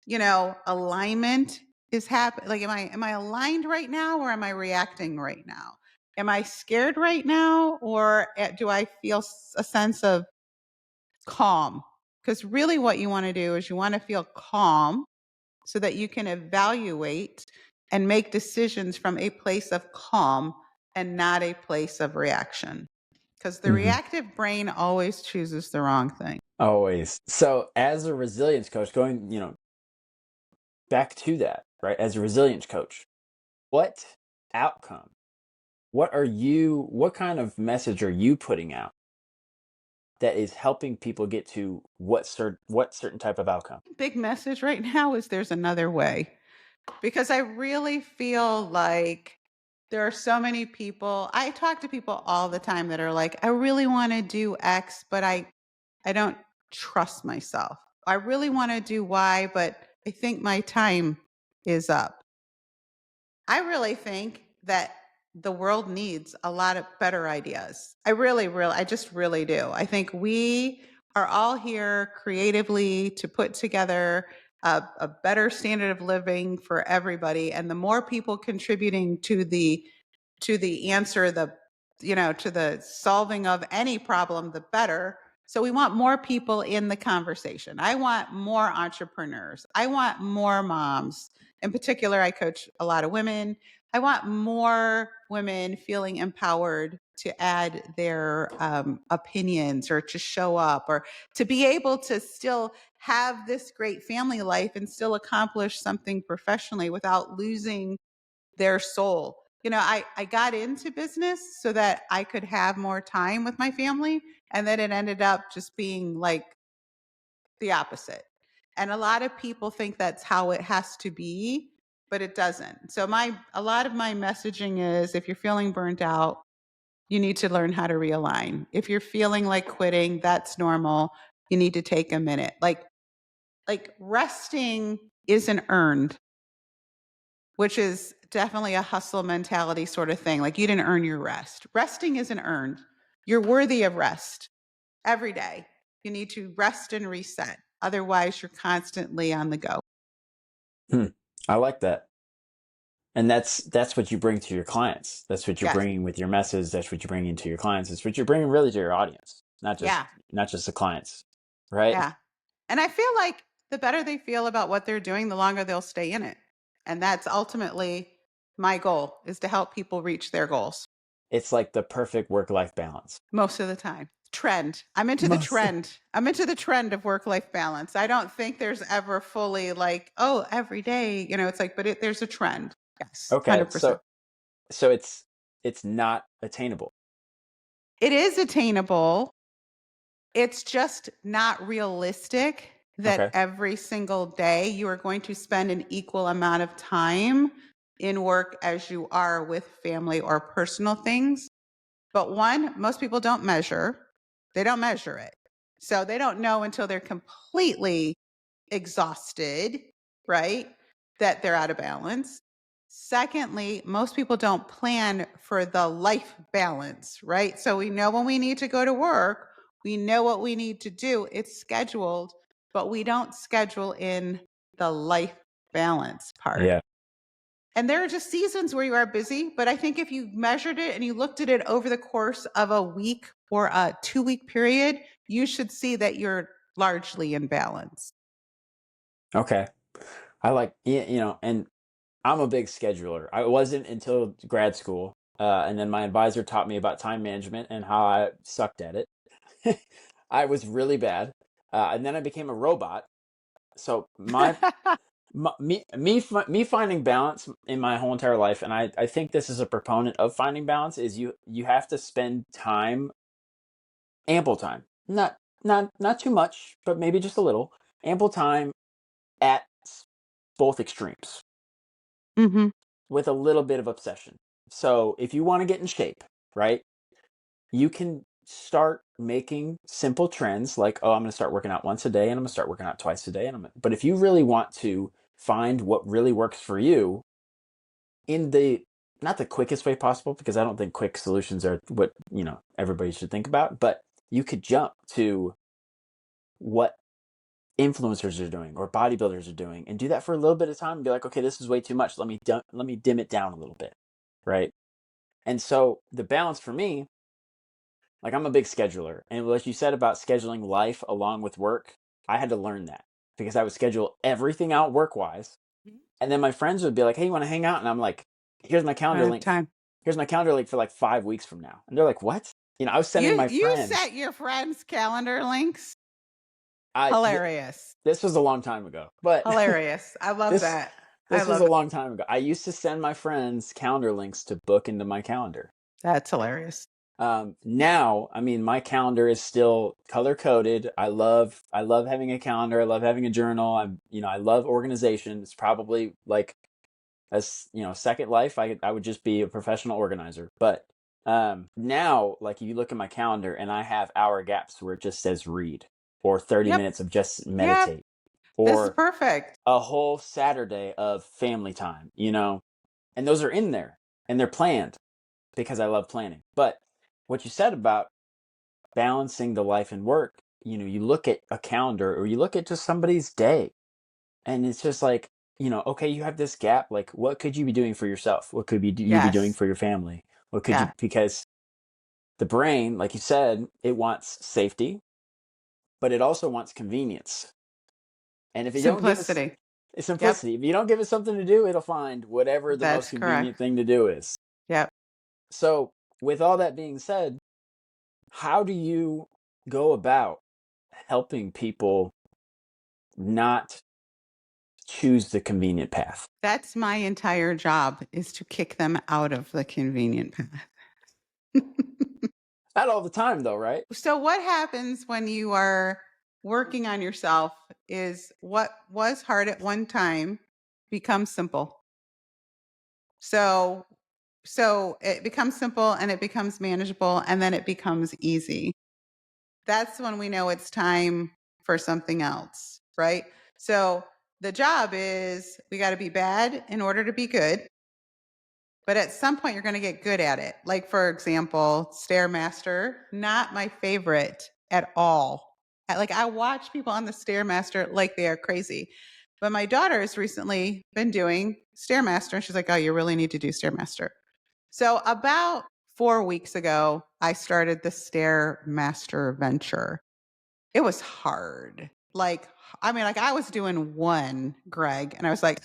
alignment is happening? Like, am I aligned right now, or am I reacting right now? Am I scared right now, or do I feel a sense of calm? Because really what you want to do is you want to feel calm so that you can evaluate and make decisions from a place of calm and not a place of reaction. Because the Hmm. reactive brain always chooses the wrong thing. Always. So, as a resilience coach, going, back to that, right? As a resilience coach, what outcome? What kind of message are you putting out that is helping people get to what certain type of outcome? Big message right now is there's another way. Because I really feel like there are so many people. I talk to people all the time that are like, I really want to do X, but I don't trust myself. I really want to do Y, but I think my time is up. I really think that the world needs a lot of better ideas. I just really do. I think we are all here creatively to put together a better standard of living for everybody. And the more people contributing to the answer, to the solving of any problem, the better. So we want more people in the conversation. I want more entrepreneurs. I want more moms. In particular, I coach a lot of women. I want more women feeling empowered to add their opinions or to show up or to be able to still have this great family life and still accomplish something professionally without losing their soul. I got into business so that I could have more time with my family. And then it ended up just being like the opposite. And a lot of people think that's how it has to be, but it doesn't. So a lot of my messaging is if you're feeling burnt out, you need to learn how to realign. If you're feeling like quitting, that's normal. You need to take a minute. Like resting isn't earned, which is definitely a hustle mentality sort of thing. Like you didn't earn your rest. Resting isn't earned. You're worthy of rest every day. You need to rest and reset. Otherwise, you're constantly on the go. Hmm. I like that. And that's what you bring to your clients. That's what you're Yes. bringing with your message. That's what you're bringing to your clients. It's what you're bringing really to your audience, Yeah. not just the clients, right? Yeah. And I feel like the better they feel about what they're doing, the longer they'll stay in it. And that's ultimately my goal, is to help people reach their goals It's like the perfect work-life balance. most of the time. Trend. I'm into the Most. trend. I'm into the trend of work-life balance. I don't think there's ever fully like, oh, every day, it's like, but there's a trend. Yes, Okay, 100%. so it's not attainable. It is attainable. It's just not realistic that Okay. every single day you are going to spend an equal amount of time in work as you are with family or personal things. But one, most people don't measure. They don't measure it. So they don't know until they're completely exhausted, right? That they're out of balance. Secondly, most people don't plan for the life balance, right? So we know when we need to go to work, we know what we need to do, it's scheduled, but we don't schedule in the life balance part. Yeah. And there are just seasons where you are busy, but I think if you measured it and you looked at it over the course of a week or a 2-week period, you should see that you're largely in balance. Okay. I like, and I'm a big scheduler. I wasn't until grad school. And then my advisor taught me about time management and how I sucked at it. I was really bad. And then I became a robot. So me finding balance in my whole entire life, and I think this is a proponent of finding balance, is you have to spend time, ample time, not too much, but maybe just a little, ample time at both extremes Hmm. with a little bit of obsession. So if you want to get in shape, right, you can start making simple trends like, oh, I'm going to start working out once a day and I'm going to start working out twice a day. But if you really want to find what really works for you in the not the quickest way possible, because I don't think quick solutions are what, everybody should think about, but you could jump to what influencers are doing or bodybuilders are doing and do that for a little bit of time and be like, okay, this is way too much. Let me dim it down a little bit, right? And so the balance for me, like, I'm a big scheduler, and what you said about scheduling life along with work, I had to learn that because I would schedule everything out work wise, and then my friends would be like, "Hey, you want to hang out?" And I'm like, "Here's my I don't calendar have link. time. Here's my calendar link for like 5 weeks from now." And they're like, "What?" I was sending my You friends. set your friends' calendar links? I th- Hilarious. this was a long time ago, but Hilarious. I love this that. I this was love a that. long time ago. I used to send my friends calendar links to book into my calendar. That's hilarious. Now, I mean, my calendar is still color coded. I love having a calendar. I love having a journal. I love organization. It's probably like second life. I would just be a professional organizer. But now, like, you look at my calendar and I have hour gaps where it just says read, or 30 Yep. minutes of just Yep. meditate, This is or perfect. a whole Saturday of family time. And those are in there and they're planned because I love planning. But what you said about balancing the life and work, you look at a calendar or you look at just somebody's day, and it's just like, okay, you have this gap. Like, what could you be doing for yourself? What could you be doing Yes. for your family? What could you, Yeah. because the brain, like you said, it wants safety, but it also wants convenience. And if you don't give us Simplicity. Yep. simplicity, if you don't give it something to do, it'll find whatever the most That's convenient correct. thing to do is. Yep. So, with all that being said, how do you go about helping people not choose the convenient path? That's my entire job, is to kick them out of the convenient path. Not all the time, though, right? So what happens when you are working on yourself is what was hard at one time becomes simple. So So it becomes simple and it becomes manageable and then it becomes easy. That's when we know it's time for something else, right? So the job is we got to be bad in order to be good. But at some point, you're going to get good at it. Like, for example, Stairmaster, not my favorite at all. Like, I watch people on the Stairmaster like they are crazy. But my daughter has recently been doing Stairmaster, and she's like, oh, you really need to do Stairmaster. So, about 4 weeks ago, I started the Stairmaster venture. It was hard. Like, I mean, like, I was doing one, Greg, and I was like,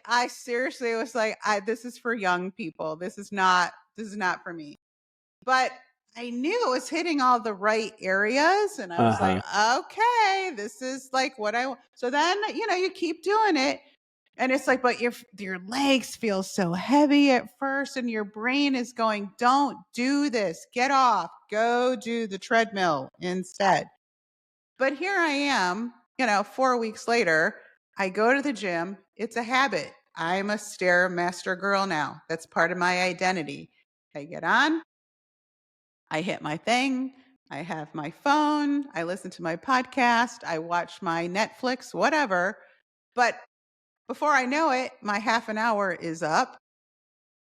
I seriously was like, this is for young people. This is not for me. But I knew it was hitting all the right areas. And I was like, okay, this is like what I want. So then, you keep doing it. And it's like, but your legs feel so heavy at first, and your brain is going, don't do this. Get off. Go do the treadmill instead. But here I am, 4 weeks later, I go to the gym. It's a habit. I'm a Stairmaster girl now. That's part of my identity. I get on, I hit my thing, I have my phone, I listen to my podcast, I watch my Netflix, whatever. But before I know it, my half an hour is up.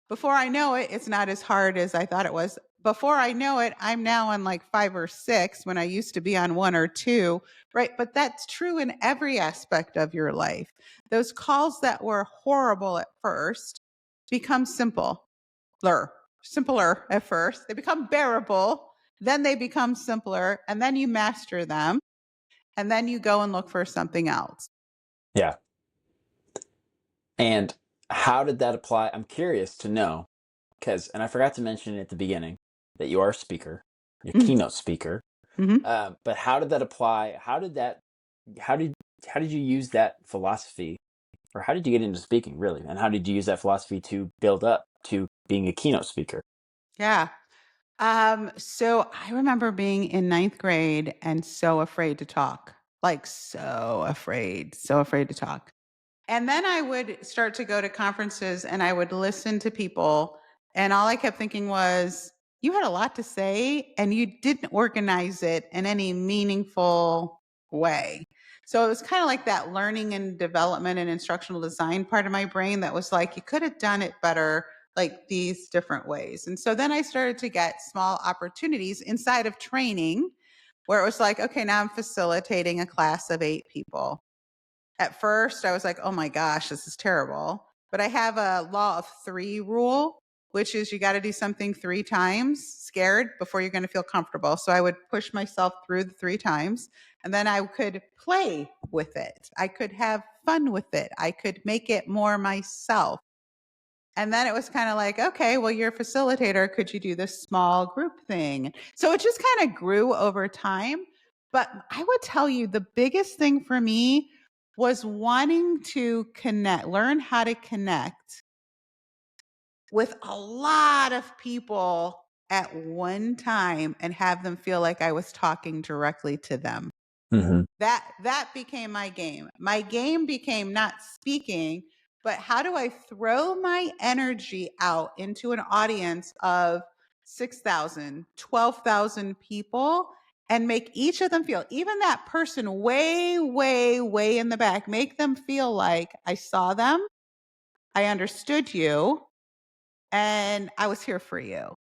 Before I know it, it's not as hard as I thought it was. Before I know it, I'm now on like 5 or 6 when I used to be on 1 or 2, right? But that's true in every aspect of your life. Those calls that were horrible at first become simpler at first. They become bearable, then they become simpler, and then you master them, and then you go and look for something else. Yeah. And how did that apply? I'm curious to know, and I forgot to mention at the beginning that you are a speaker, you're a keynote speaker. But how did that apply? How did you use that philosophy, or how did you get into speaking, really? And how did you use that philosophy to build up to being a keynote speaker? Yeah. So I remember being in 9th grade and so afraid to talk, like so afraid to talk. And then I would start to go to conferences and I would listen to people. And all I kept thinking was, you had a lot to say and you didn't organize it in any meaningful way. So it was kind of like that learning and development and instructional design part of my brain that was like, you could have done it better, like these different ways. And so then I started to get small opportunities inside of training where it was like, okay, now I'm facilitating a class of 8 people. At first, I was like, oh my gosh, this is terrible. But I have a law of 3 rule, which is you got to do something 3 times scared before you're going to feel comfortable. So I would push myself through the 3 times, and then I could play with it. I could have fun with it. I could make it more myself. And then it was kind of like, okay, well, you're a facilitator. Could you do this small group thing? So it just kind of grew over time. But I would tell you the biggest thing for me was wanting to learn how to connect with a lot of people at one time and have them feel like I was talking directly to them. That became my game. My game became not speaking, but how do I throw my energy out into an audience of 6,000, 12,000 people and make each of them feel, even that person way, way, way in the back, make them feel like I saw them, I understood you, and I was here for you.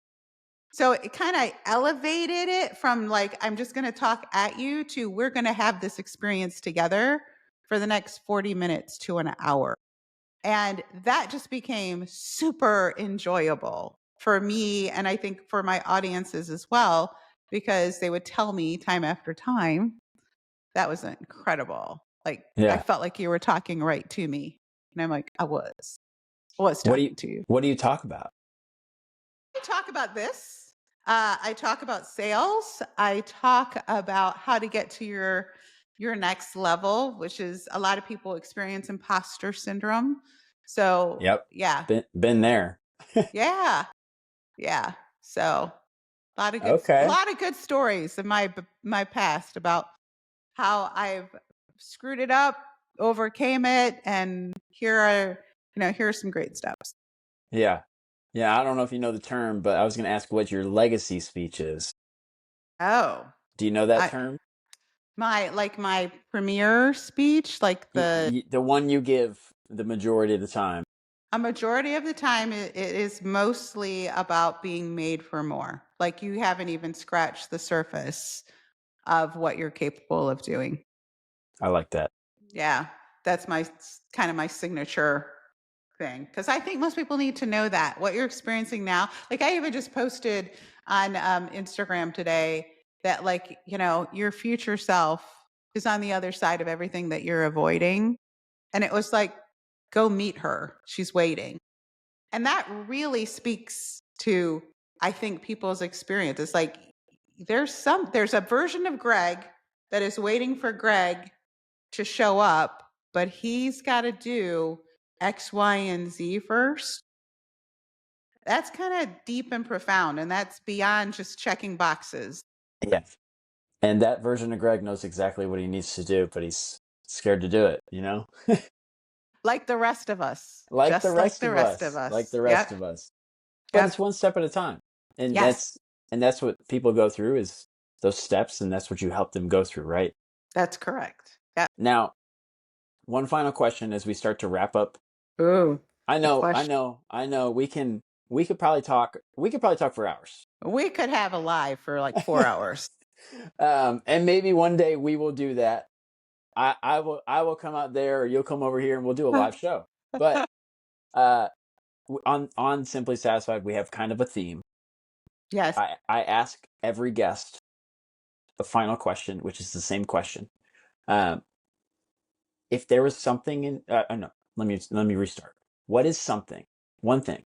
So it kind of elevated it from like, I'm just going to talk at you to we're going to have this experience together for the next 40 minutes to an hour. And that just became super enjoyable for me. And I think for my audiences as well, because they would tell me time after time, that was incredible. Like, I felt like you were talking right to me. And I'm like, I was talking to you. What do you talk about? I talk about this. I talk about sales. I talk about how to get to your next level, which is a lot of people experience imposter syndrome. So yeah, been there. yeah. So a lot of good stories in my past about how I've screwed it up, overcame it, and here are some great steps. Yeah. Yeah, I don't know if you know the term, but I was going to ask what your legacy speech is. Oh, Do you know that I term? my premiere speech, like The one you give the majority of the time. a majority of the time it is mostly about being made for more. Like you haven't even scratched the surface of what you're capable of doing. I like that. Yeah, that's my kind of my signature thing because I think most people need to know that what you're experiencing now. Like I even just posted on Instagram today that like your future self is on the other side of everything that you're avoiding, and it was like go meet her. She's waiting, and that really speaks to I think people's experience. It's like there's a version of Greg that is waiting for Greg to show up, but he's got to do X, Y, and Z first. That's kind of deep and profound, and that's beyond just checking boxes. Yeah. And that version of Greg knows exactly what he needs to do, but he's scared to do it, you know? Like the rest of us, Like the just like rest the of rest of us, like us. the Yep. rest of us. But it's Yep. one step at a time. And Yes, that's what people go through is those steps, and that's what you help them go through, right? that's correct. Yep. Now, one final question as we start to wrap up. Ooh, I the know, I question. know, I know we could probably talk for hours. We could have a live for like 4 hours. And maybe one day we will do that. I will come out there, or you'll come over here, and we'll do a live show. But uh, on Simply Satisfied, we have kind of a theme. Yes. I ask every guest a final question, which is the same question. Um, if there was something in, no, let me restart. What is something, one thing,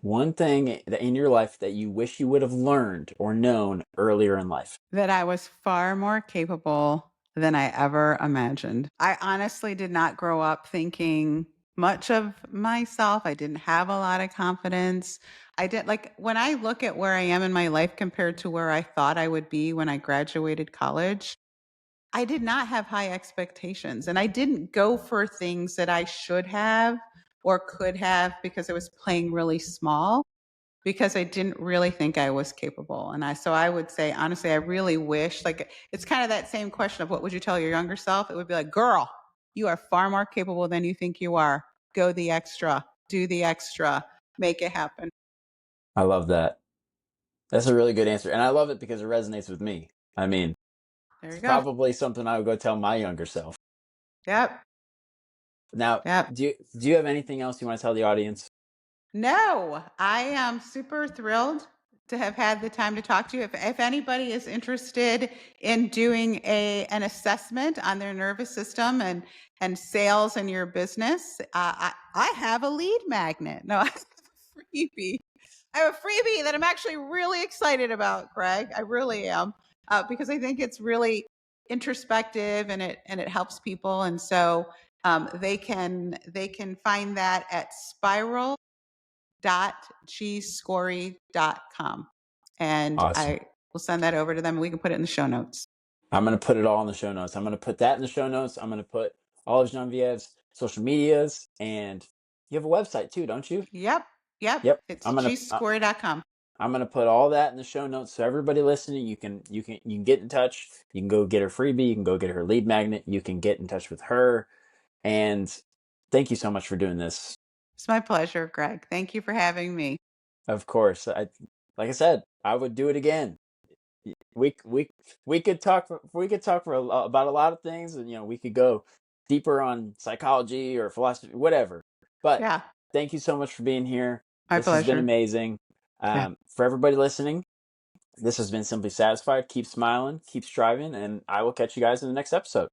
one thing that in your life that you wish you would have learned or known earlier in life? That I was far more capable than I ever imagined. I honestly did not grow up thinking much of myself. I didn't have a lot of confidence. I did like when I look at where I am in my life compared to where I thought I would be when I graduated college, I did not have high expectations and I didn't go for things that I should have or could have because I was playing really small because I didn't really think I was capable. And I would say, honestly, I really wish, like, it's kind of that same question of what would you tell your younger self? It would be like, girl, you are far more capable than you think you are. Go the extra, do the extra, make it happen. I love that. That's a really good answer. And I love it because it resonates with me. I mean, There it's you go. probably something I would go tell my younger self. Yep. Now, Yep. do you have anything else you want to tell the audience? No, I am super thrilled to have had the time to talk to you. If anybody is interested in doing an assessment on their nervous system and sales in your business, I have a lead magnet. No, I have a freebie. I have a freebie that I'm actually really excited about, Greg. I really am, because I think it's really introspective and it helps people, and so they can find that at spiral.gskory.com. And Awesome. I will send that over to them and we can put it in the show notes. I'm going to put it all in the show notes. I'm going to put that in the show notes. I'm going to put all of Genevieve's social medias, and you have a website too, don't you? Yep. Yep. Yep. It's gskory.com. I'm going to put all that in the show notes so everybody listening, you can get in touch. You can go get her freebie, you can go get her lead magnet, you can get in touch with her. And thank you so much for doing this. It's my pleasure, Greg. Thank you for having me. Of course. Like I said, I would do it again. We we we could talk for about a lot of things, and we could go deeper on psychology or philosophy, whatever. But Yeah. thank you so much for being here. My This has been pleasure. amazing. Yeah. For everybody listening, this has been Simply Satisfied. Keep smiling, keep striving, and I will catch you guys in the next episode.